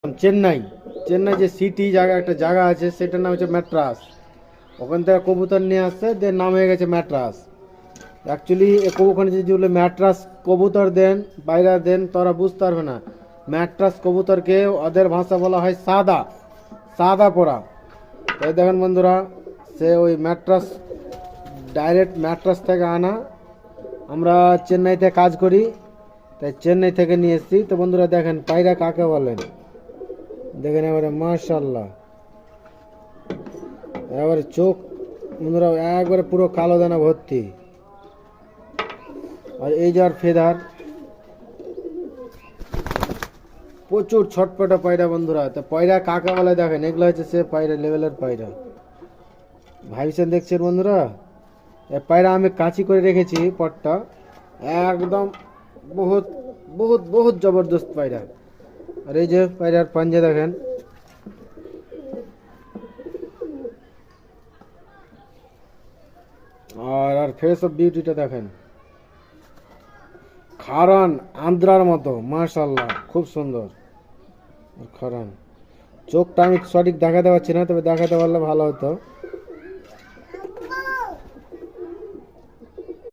চেন্নাই চেন্নাই যে সিটি জায়গা একটা জায়গা আছে সেটার নাম হচ্ছে ম্যাট্রাস। ওখান থেকে কবুতর নিয়ে আসছে, দের নাম হয়ে গেছে ম্যাট্রাস। অ্যাকচুয়ালি ওখানে যদি বলে ম্যাট্রাস কবুতর দেন বাইরা দেন তোরা বুঝতে পারবে না। ম্যাট্রাস কবুতরকে ওদের ভাষা বলা হয় সাদা, সাদা পোড়া। তাই দেখেন বন্ধুরা, সে ওই ম্যাট্রাস ডাইরেক্ট ম্যাট্রাস থেকে আনা। আমরা চেন্নাইতে কাজ করি, তাই চেন্নাই থেকে নিয়ে এসেছি। তো বন্ধুরা দেখেন পায়রা কাকে বলেন, দেখেন এবারে মাশাল্লাহ, এবারে চোখ বন্ধুরা একবারে পুরো কালো দানা ভর্তি। আর এই যার ফেদার প্রচুর ছটপটা পায়রা বন্ধুরা। তো পায়রা কাকে বলে দেখেন, এগুলো হচ্ছে সে পায়রা লেভেলের পায়রা। ভাইছেন দেখছেন বন্ধুরা, এই পায়রা আমি কাঁচি করে রেখেছি পটটা, একদম বহুত বহুত বহুত জবরদস্ত পায়রা। আর এই যে পায়রার পাঞ্জা দেখেন, আর আর ফেস অফ বিউটিটা দেখেন, খারান আন্দ্রার মতো মাশাল্লাহ, খুব সুন্দর খারান। চোখটা আমি সঠিক দেখাতে পারছি না, তবে দেখাতে পারলে ভালো হতো।